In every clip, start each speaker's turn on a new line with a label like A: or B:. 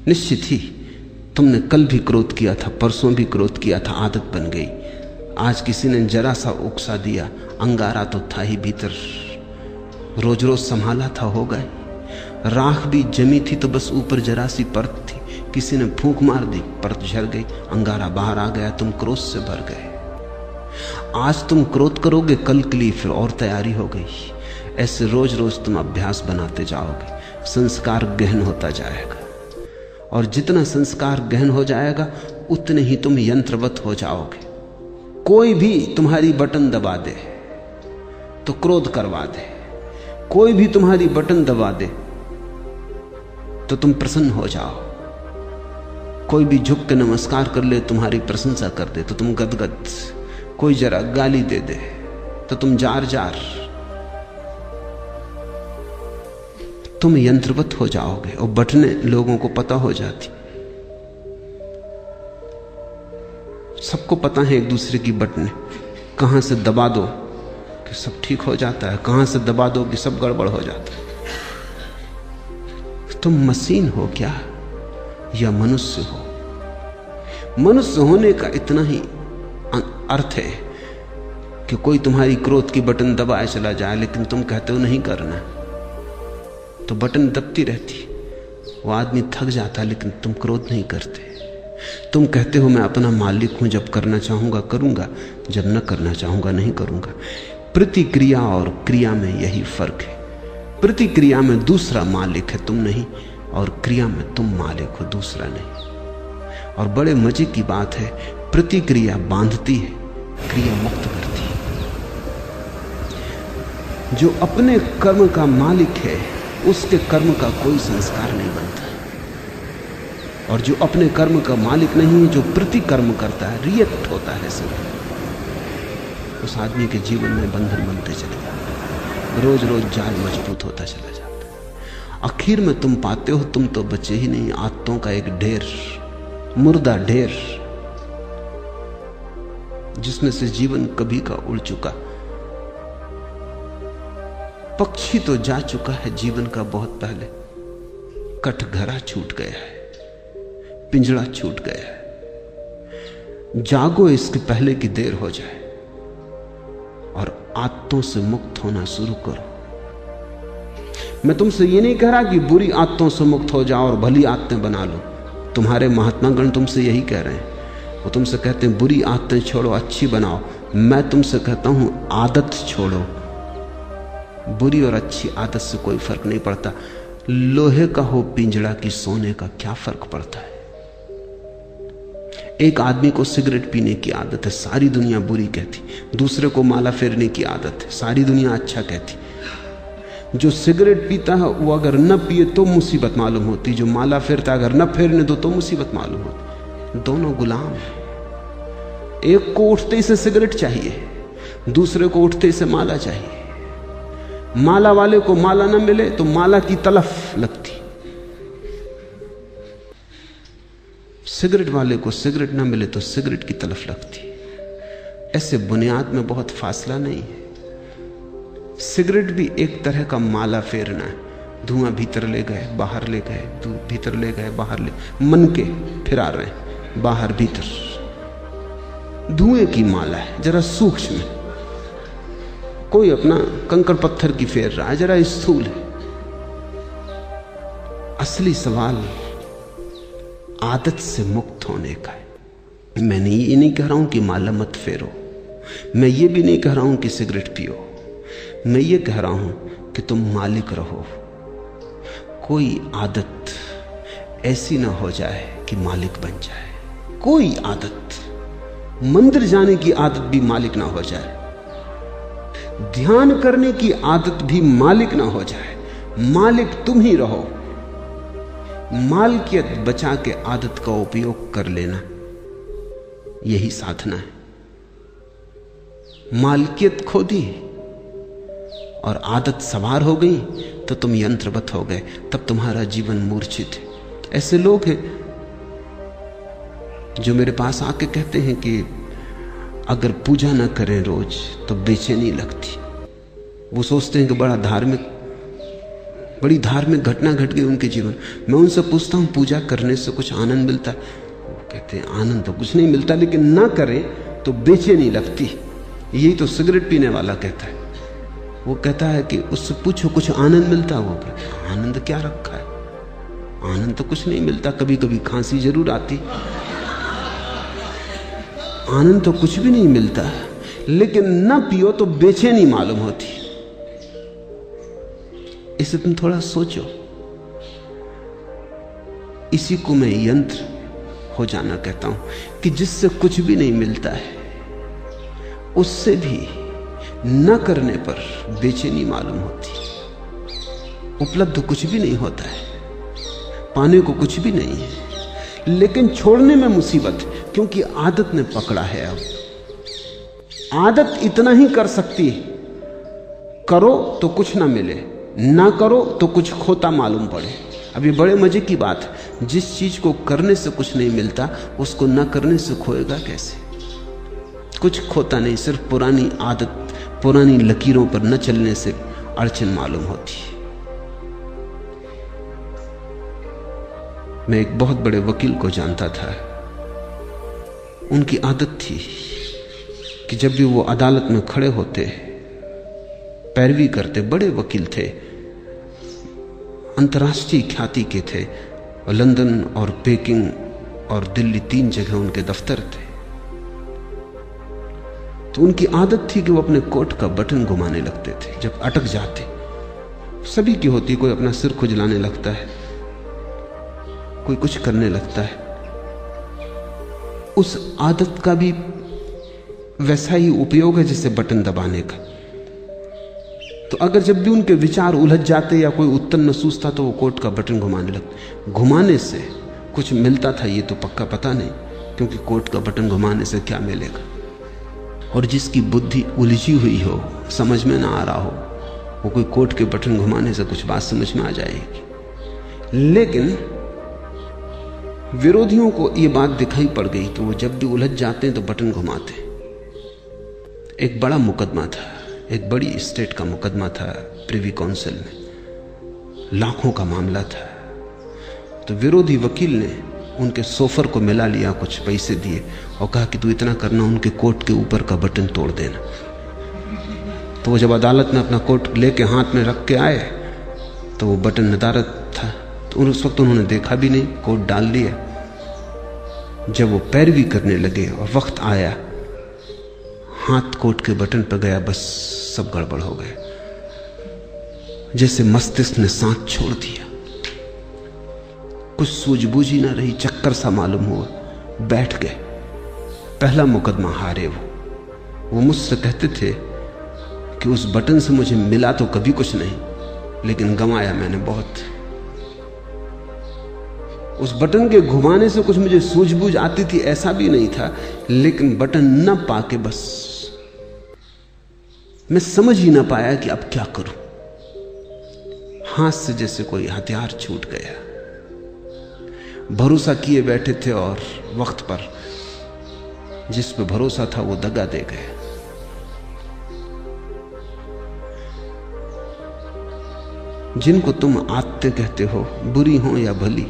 A: निश्चित ही तुमने कल भी क्रोध किया था, परसों भी क्रोध किया था, आदत बन गई। आज किसी ने जरा सा उकसा दिया, अंगारा तो था ही भीतर, रोज रोज संभाला था, हो गए। राख भी जमी थी तो बस ऊपर जरा सी परत थी, किसी ने फूंक मार दी, परत झड़ गई, अंगारा बाहर आ गया, तुम क्रोध से भर गए। आज तुम क्रोध करोगे, कल के लिए फिर और तैयारी हो गई। ऐसे रोज रोज तुम अभ्यास बनाते जाओगे, संस्कार गहन होता जाएगा, और जितना संस्कार गहन हो जाएगा उतने ही तुम यंत्रवत हो जाओगे। कोई भी तुम्हारी बटन दबा दे तो क्रोध करवा दे, कोई भी तुम्हारी बटन दबा दे तो तुम प्रसन्न हो जाओ, कोई भी झुक के नमस्कार कर ले, तुम्हारी प्रशंसा कर दे तो तुम गदगद, कोई जरा गाली दे दे तो तुम जार जार, तुम यंत्रवत हो जाओगे। और बटने लोगों को पता हो जाती, सबको पता है एक दूसरे की बटने, कहां से दबा दो कि सब ठीक हो जाता है, कहां से दबा दो कि सब गड़बड़ हो जाता है। तुम मशीन हो क्या या मनुष्य हो? मनुष्य होने का इतना ही अर्थ है कि कोई तुम्हारी क्रोध की बटन दबाए चला जाए, लेकिन तुम कहते हो नहीं करना, तो बटन दबती रहती, वो आदमी थक जाता, लेकिन तुम क्रोध नहीं करते। तुम कहते हो मैं अपना मालिक हूं, जब करना चाहूंगा करूंगा, जब न करना चाहूंगा नहीं करूंगा। प्रतिक्रिया और क्रिया में यही फर्क है। प्रतिक्रिया में दूसरा मालिक है, तुम नहीं, और क्रिया में तुम मालिक हो, दूसरा नहीं। और बड़े मजे की बात है, प्रतिक्रिया बांधती है, क्रिया मुक्त करती है। जो अपने कर्म का मालिक है उसके कर्म का कोई संस्कार नहीं बनता, और जो अपने कर्म का मालिक नहीं, जो प्रतिकर्म करता है, रिएक्ट होता है सब, उस आदमी के जीवन में बंधन बनते चले जाते हैं, रोज रोज जाल मजबूत होता चला जाता है। आखिर में तुम पाते हो तुम तो बचे ही नहीं, आदतों का एक ढेर, मुर्दा ढेर, जिसमें से जीवन कभी का उड़ चुका। पक्षी तो जा चुका है जीवन का बहुत पहले, कटघरा छूट गया है, पिंजड़ा छूट गया है। जागो इसके पहले कि देर हो जाए, और आदतों से मुक्त होना शुरू करो। मैं तुमसे ये नहीं कह रहा कि बुरी आदतों से मुक्त हो जाओ और भली आदतें बना लो। तुम्हारे महात्मागण तुमसे यही कह रहे हैं, वो तुमसे कहते हैं बुरी आदतें छोड़ो, अच्छी बनाओ। मैं तुमसे कहता हूं आदत छोड़ो। बुरी और अच्छी आदत से कोई फर्क नहीं पड़ता। लोहे का हो पिंजड़ा की सोने का क्या फर्क पड़ता है? एक आदमी को सिगरेट पीने की आदत है, सारी दुनिया बुरी कहती। दूसरे को माला फेरने की आदत है, सारी दुनिया अच्छा कहती। जो सिगरेट पीता है वो अगर न पिए तो मुसीबत मालूम होती, जो माला फेरता अगर न फेरने दो तो मुसीबत मालूम होती। दोनों गुलाम हैं। एक को उठते ही से सिगरेट चाहिए, दूसरे को उठते ही से माला चाहिए। माला वाले को माला न मिले तो माला की तलफ लगती, सिगरेट वाले को सिगरेट न मिले तो सिगरेट की तलफ लगती। ऐसे बुनियाद में बहुत फासला नहीं है। सिगरेट भी एक तरह का माला फेरना है। धुआं भीतर ले गए बाहर ले गए, भीतर ले गए बाहर ले, मन के फिरा रहे हैं बाहर भीतर। धुएं की माला है, जरा सूक्ष्म है। कोई अपना कंकड़ पत्थर की फेर रहा है, जरा स्थूल है। असली सवाल आदत से मुक्त होने का है। मैं ये नहीं कह रहा हूं कि माला मत फेरो, मैं ये भी नहीं कह रहा हूं कि सिगरेट पियो। मैं ये कह रहा हूं कि तुम मालिक रहो। कोई आदत ऐसी ना हो जाए कि मालिक बन जाए। कोई आदत, मंदिर जाने की आदत भी मालिक ना हो जाए, ध्यान करने की आदत भी मालिक ना हो जाए। मालिक तुम ही रहो। मालकियत बचा के आदत का उपयोग कर लेना, यही साधना है। मालकियत खो दी और आदत सवार हो गई तो तुम यंत्रवत हो गए, तब तुम्हारा जीवन मूर्छित है। ऐसे लोग हैं जो मेरे पास आके कहते हैं कि अगर पूजा ना करें रोज तो बेचैनी लगती। वो सोचते हैं कि बड़ा धार्मिक बड़ी धार्मिक घटना घट गई उनके जीवन। मैं उनसे पूछता हूँ पूजा करने से कुछ आनंद मिलता है? वो कहते हैं आनंद तो कुछ नहीं मिलता, लेकिन ना करें तो बेचैनी लगती। यही तो सिगरेट पीने वाला कहता है। वो कहता है कि उससे पूछो कुछ आनंद मिलता है? वो कहता है आनंद क्या रखा है, आनंद तो कुछ नहीं मिलता, कभी कभी खांसी जरूर आती, आनंद तो कुछ भी नहीं मिलता। लेकिन ना पियो तो बेचैनी मालूम होती। इसे तुम थोड़ा सोचो। इसी को मैं यंत्र हो जाना कहता हूं कि जिससे कुछ भी नहीं मिलता है, उससे भी न करने पर बेचैनी मालूम होती। उपलब्ध कुछ भी नहीं होता है, पाने को कुछ भी नहीं है, लेकिन छोड़ने में मुसीबत है, क्योंकि आदत ने पकड़ा है। अब आदत इतना ही कर सकती है, करो तो कुछ ना मिले, ना करो तो कुछ खोता मालूम पड़े। अब ये बड़े मजे की बात है, जिस चीज को करने से कुछ नहीं मिलता उसको ना करने से खोएगा कैसे? कुछ खोता नहीं, सिर्फ पुरानी आदत, पुरानी लकीरों पर न चलने से अड़चन मालूम होती है। मैं एक बहुत बड़े वकील को जानता था। उनकी आदत थी कि जब भी वो अदालत में खड़े होते, पैरवी करते, बड़े वकील थे, अंतर्राष्ट्रीय ख्याति के थे, और लंदन और पेकिंग और दिल्ली 3 जगह उनके दफ्तर थे। तो उनकी आदत थी कि वो अपने कोट का बटन घुमाने लगते थे जब अटक जाते। सभी की होती, कोई अपना सिर खुजलाने लगता है, कोई कुछ करने लगता है। उस आदत का भी वैसा ही उपयोग है जैसे बटन दबाने का। तो अगर जब भी उनके विचार उलझ जाते या कोई उत्तर न सूझता तो वो कोट का बटन घुमाने लगते। घुमाने से कुछ मिलता था ये तो पक्का पता नहीं, क्योंकि कोट का बटन घुमाने से क्या मिलेगा। और जिसकी बुद्धि उलझी हुई हो, समझ में ना आ रहा हो, वो कोई कोट के बटन घुमाने से कुछ बात समझ में आ जाएगी। लेकिन विरोधियों को ये बात दिखाई पड़ गई, तो वो जब भी उलझ जाते हैं तो बटन घुमाते। एक बड़ा मुकदमा था, एक बड़ी स्टेट का मुकदमा था प्रिवी काउंसिल में, लाखों का मामला था। तो विरोधी वकील ने उनके सोफर को मिला लिया, कुछ पैसे दिए और कहा कि तू इतना करना, उनके कोट के ऊपर का बटन तोड़ देना। तो वो जब अदालत में अपना कोट लेके हाथ में रख के आए तो वो बटन नदारद था। तो उस वक्त उन्होंने देखा भी नहीं, कोट डाल लिया। जब वो पैरवी करने लगे और वक्त आया, हाथ कोट के बटन पर गया, बस सब गड़बड़ हो गया। जैसे मस्तिष्क ने सांस छोड़ दिया, कुछ सूझबूझ ही ना रही, चक्कर सा मालूम हुआ, बैठ गए। पहला मुकदमा हारे वो मुझसे कहते थे कि उस बटन से मुझे मिला तो कभी कुछ नहीं, लेकिन गंवाया मैंने बहुत। उस बटन के घुमाने से कुछ मुझे सूझबूझ आती थी ऐसा भी नहीं था, लेकिन बटन न पाके बस मैं समझ ही ना पाया कि अब क्या करूं। हाथ से जैसे कोई हथियार छूट गया। भरोसा किए बैठे थे और वक्त पर जिस पे भरोसा था वो दगा दे गए। जिनको तुम आदतें कहते हो, बुरी हो या भली,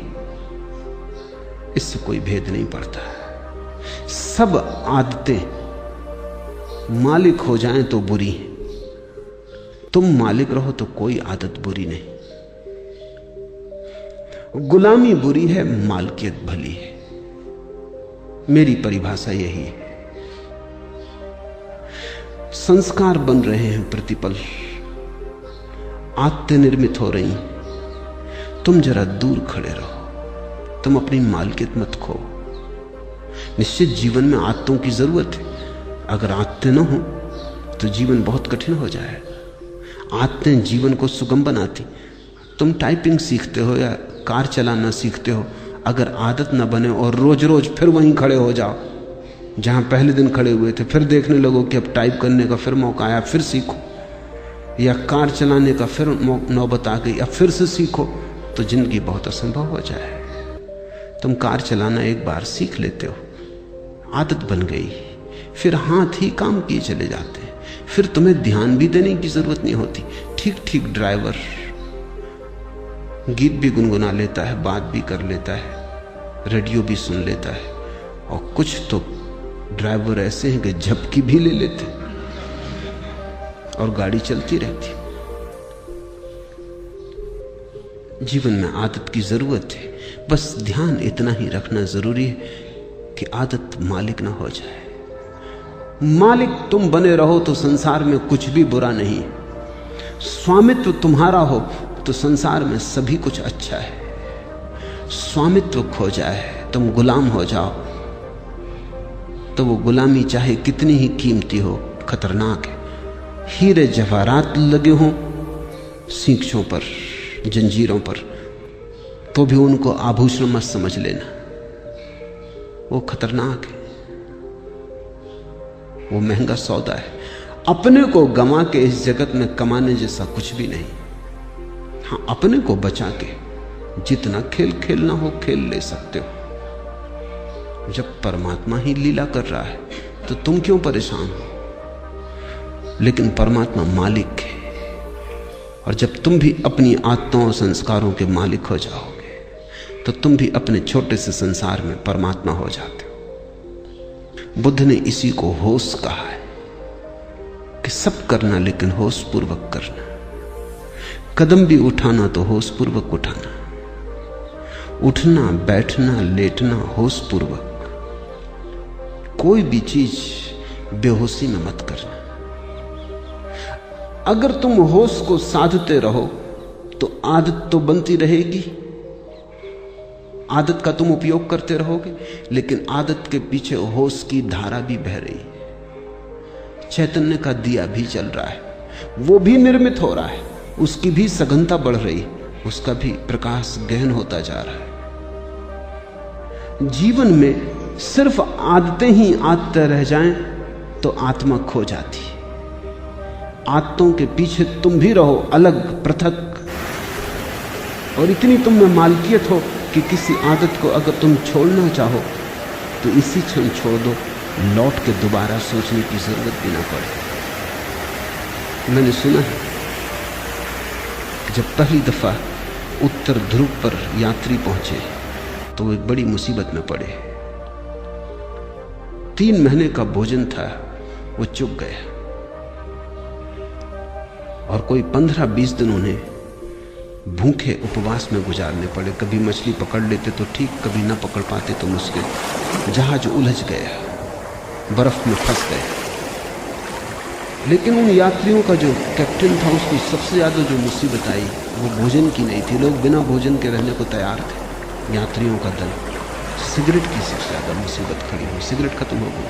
A: इससे कोई भेद नहीं पड़ता। सब आदतें मालिक हो जाएं तो बुरी हैं, तुम मालिक रहो तो कोई आदत बुरी नहीं। गुलामी बुरी है, मालकियत भली है। मेरी परिभाषा यही है। संस्कार बन रहे हैं प्रतिपल, आदतें निर्मित हो रही, तुम जरा दूर खड़े रहो, तुम अपनी मालकियत मत खो। निश्चित जीवन में आदतों की जरूरत है। अगर आदतें न हो तो जीवन बहुत कठिन हो जाएगा। आदतें जीवन को सुगम बनाती। तुम टाइपिंग सीखते हो या कार चलाना सीखते हो, अगर आदत न बने और रोज रोज फिर वहीं खड़े हो जाओ जहां पहले दिन खड़े हुए थे, फिर देखने लगो कि अब टाइप करने का फिर मौका आया, फिर सीखो, या कार चलाने का फिर नौबत आ गई, अब फिर से सीखो, तो जिंदगी बहुत असंभव हो जाए। तुम कार चलाना एक बार सीख लेते हो, आदत बन गई, फिर हाथ ही काम किए चले जाते हैं, फिर तुम्हें ध्यान भी देने की जरूरत नहीं होती। ठीक ठीक ड्राइवर गीत भी गुनगुना लेता है, बात भी कर लेता है, रेडियो भी सुन लेता है, और कुछ तो ड्राइवर ऐसे हैं कि झपकी भी ले लेते और गाड़ी चलती रहती। जीवन में आदत की जरूरत है, बस ध्यान इतना ही रखना जरूरी है कि आदत मालिक ना हो जाए। मालिक तुम बने रहो तो संसार में कुछ भी बुरा नहीं। स्वामित्व तुम्हारा हो तो संसार में सभी कुछ अच्छा है। स्वामित्व खो जाए, तुम गुलाम हो जाओ, तो वो गुलामी चाहे कितनी ही कीमती हो खतरनाक है। हीरे जवाहरात लगे हों सींखों पर, जंजीरों पर, तो भी उनको आभूषण मत समझ लेना, वो खतरनाक है, वो महंगा सौदा है। अपने को गंवा के इस जगत में कमाने जैसा कुछ भी नहीं। हाँ, अपने को बचा के जितना खेल खेलना हो खेल ले सकते हो। जब परमात्मा ही लीला कर रहा है तो तुम क्यों परेशान हो? लेकिन परमात्मा मालिक है, और जब तुम भी अपनी आत्माओं और संस्कारों के मालिक हो जाओगे तो तुम भी अपने छोटे से संसार में परमात्मा हो जाते हो। बुद्ध ने इसी को होश कहा है कि सब करना लेकिन होश पूर्वक करना। कदम भी उठाना तो होश पूर्वक उठाना, उठना बैठना लेटना होश पूर्वक। कोई भी चीज बेहोशी में मत करना। अगर तुम होश को साधते रहो तो आदत तो बनती रहेगी, आदत का तुम उपयोग करते रहोगे, लेकिन आदत के पीछे होश की धारा भी बह रही है। चैतन्य का दिया भी जल रहा है, वो भी निर्मित हो रहा है, उसकी भी सघनता बढ़ रही है, उसका भी प्रकाश गहन होता जा रहा है। जीवन में सिर्फ आदतें ही आदतें रह जाएं तो आत्मा खो जाती है। आदतों के पीछे तुम भी रहो अलग पृथक, और इतनी तुम में मालकियत हो कि किसी आदत को अगर तुम छोड़ना चाहो तो इसी क्षण छोड़ दो, लौट के दोबारा सोचने की जरूरत भी ना पड़े। मैंने सुना है कि जब पहली दफा उत्तर ध्रुव पर यात्री पहुंचे तो वो एक बड़ी मुसीबत में पड़े। 3 महीने का भोजन था, वो चुक गया, और कोई 15-20 दिन उन्हें भूखे उपवास में गुजारने पड़े। कभी मछली पकड़ लेते तो ठीक, कभी ना पकड़ पाते तो मुश्किल। जहाज उलझ गया, बर्फ में फंस गए। लेकिन उन यात्रियों का जो कैप्टन था, उसको सबसे ज्यादा जो मुसीबत आई वो भोजन की नहीं थी। लोग बिना भोजन के रहने को तैयार थे। यात्रियों का दल, सिगरेट की सबसे ज्यादा मुसीबत खड़ी हुई। सिगरेट खत्म हो गई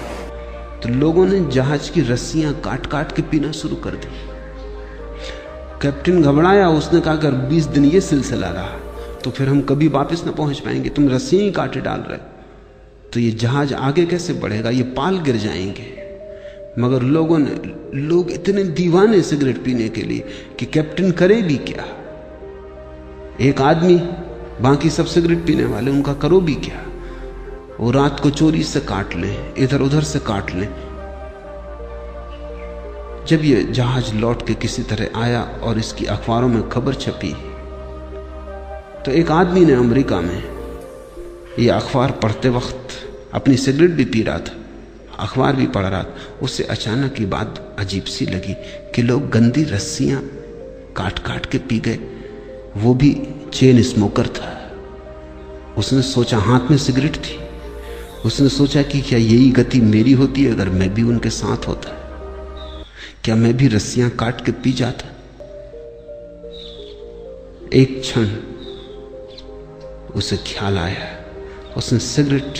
A: तो लोगों ने जहाज की रस्सियां काट काट के पीना शुरू कर दी। कैप्टन घबराया, उसने कहा अगर 20 दिन ये सिलसिला रहा तो फिर हम कभी वापस ना पहुंच पाएंगे। तुम रस्सियां ही काटे डाल रहे तो ये जहाज आगे कैसे बढ़ेगा, ये पाल गिर जाएंगे। मगर लोग इतने दीवाने सिगरेट पीने के लिए कि कैप्टन करे भी क्या। एक आदमी, बाकी सब सिगरेट पीने वाले, उनका करो भी क्या। वो रात को चोरी से काट लें, इधर उधर से काट लें। जब ये जहाज लौट के किसी तरह आया और इसकी अखबारों में खबर छपी तो एक आदमी ने अमेरिका में ये अखबार पढ़ते वक्त अपनी सिगरेट भी पी रहा था, अखबार भी पढ़ रहा था। उससे अचानक ये बात अजीब सी लगी कि लोग गंदी रस्सियां काट काट के पी गए। वो भी चेन स्मोकर था। उसने सोचा, हाथ में सिगरेट थी, उसने सोचा कि क्या यही गति मेरी होती है अगर मैं भी उनके साथ होता, क्या मैं भी रस्सियां काट के पी जाता। एक क्षण उसे ख्याल आया, उसने सिगरेट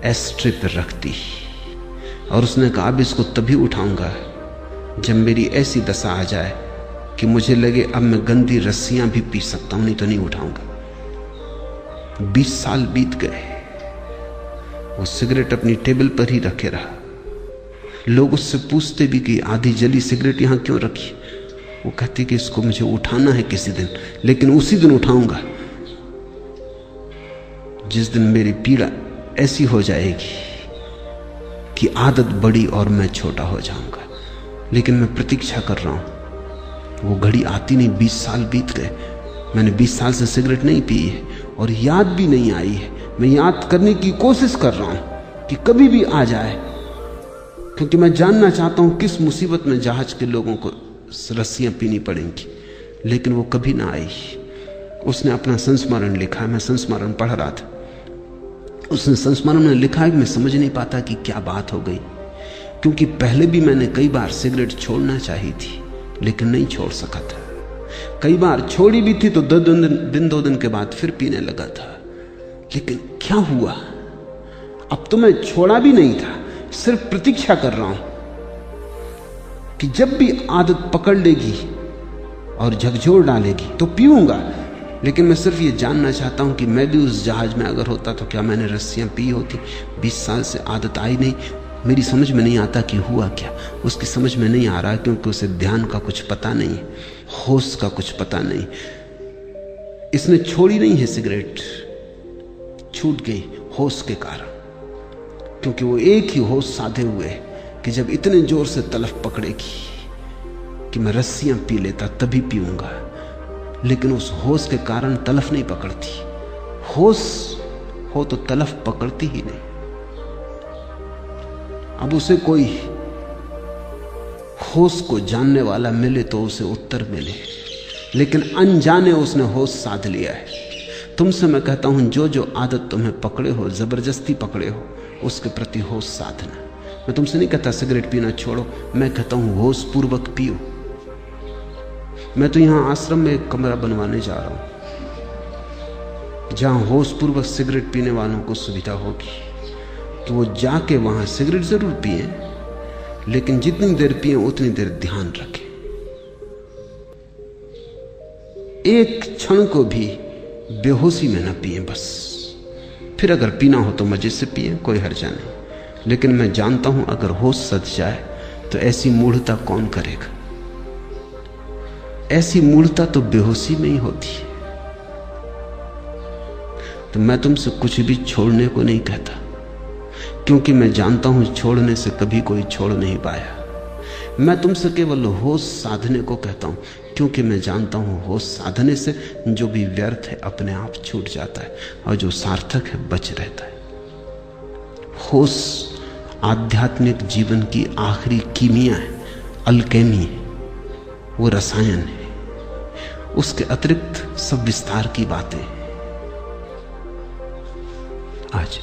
A: एस्ट्रे पर रख दी और उसने कहा अब इसको तभी उठाऊंगा जब मेरी ऐसी दशा आ जाए कि मुझे लगे अब मैं गंदी रस्सियां भी पी सकता हूं, नहीं तो नहीं उठाऊंगा। 20 साल बीत गए, वो सिगरेट अपनी टेबल पर ही रखे रहा। लोग उससे पूछते भी कि आधी जली सिगरेट यहां क्यों रखी। वो कहती कि इसको मुझे उठाना है किसी दिन, लेकिन उसी दिन उठाऊंगा जिस दिन मेरी पीड़ा ऐसी हो जाएगी कि आदत बड़ी और मैं छोटा हो जाऊंगा। लेकिन मैं प्रतीक्षा कर रहा हूं, वो घड़ी आती नहीं। 20 साल बीत गए, मैंने 20 साल से सिगरेट नहीं पी है और याद भी नहीं आई है। मैं याद करने की कोशिश कर रहा हूं कि कभी भी आ जाए, क्योंकि मैं जानना चाहता हूं किस मुसीबत में जहाज के लोगों को रस्सियां पीनी पड़ेंगी, लेकिन वो कभी ना आई। उसने अपना संस्मरण लिखा है, मैं संस्मरण पढ़ रहा था। उसने संस्मरण में लिखा है कि मैं समझ नहीं पाता कि क्या बात हो गई, क्योंकि पहले भी मैंने कई बार सिगरेट छोड़ना चाही थी लेकिन नहीं छोड़ सका था। कई बार छोड़ी भी थी तो 2 दिन के बाद फिर पीने लगा था, लेकिन क्या हुआ? अब तो मैं छोड़ा भी नहीं था, सिर्फ प्रतीक्षा कर रहा हूं कि जब भी आदत पकड़ लेगी और झकझोर डालेगी तो पीऊंगा। लेकिन मैं सिर्फ ये जानना चाहता हूं कि मैं भी उस जहाज में अगर होता तो क्या मैंने रस्सियां पी होती? 20 साल से आदत आई नहीं, मेरी समझ में नहीं आता कि हुआ क्या। उसकी समझ में नहीं आ रहा क्योंकि उसे ध्यान का कुछ पता नहीं, होश का कुछ पता नहीं। इसने छोड़ी नहीं है सिगरेट, छूट गई होश के कारण, क्योंकि वो एक ही होश साधे हुए है कि जब इतने जोर से तलफ पकड़ेगी कि मैं रस्सियां पी लेता तभी पीऊंगा। लेकिन उस होश के कारण तलफ नहीं पकड़ती। होश हो तो तलफ पकड़ती ही नहीं। अब उसे कोई होश को जानने वाला मिले तो उसे उत्तर मिले, लेकिन अनजाने उसने होश साध लिया है। तुमसे मैं कहता हूं, जो जो आदत तुम्हें पकड़े हो, जबरदस्ती पकड़े हो, उसके प्रति होश साधना। मैं तुमसे नहीं कहता सिगरेट पीना छोड़ो, मैं कहता हूं होश पूर्वक पियो। मैं तो यहां आश्रम में एक कमरा बनवाने जा रहा हूं जहां होश पूर्वक सिगरेट पीने वालों को सुविधा होगी कि वो जाके वहां सिगरेट जरूर पिए, लेकिन जितनी देर पिए उतनी देर ध्यान रखें। एक क्षण को भी बेहोशी में न पिए बस। फिर अगर पीना हो तो मजे से पिए, कोई हर्जा नहीं। लेकिन मैं जानता हूं अगर होश सध जाए तो ऐसी मूढ़ता कौन करेगा? ऐसी मूढ़ता तो बेहोशी में ही होती है। तो मैं तुमसे कुछ भी छोड़ने को नहीं कहता, क्योंकि मैं जानता हूं छोड़ने से कभी कोई छोड़ नहीं पाया। मैं तुमसे केवल होश साधने को कहता हूं, क्योंकि मैं जानता हूं होश साधने से जो भी व्यर्थ है अपने आप छूट जाता है और जो सार्थक है बच रहता है। होश आध्यात्मिक जीवन की आखिरी कीमिया है, अल्केमी है, वो रसायन है। उसके अतिरिक्त सब विस्तार की बातें आज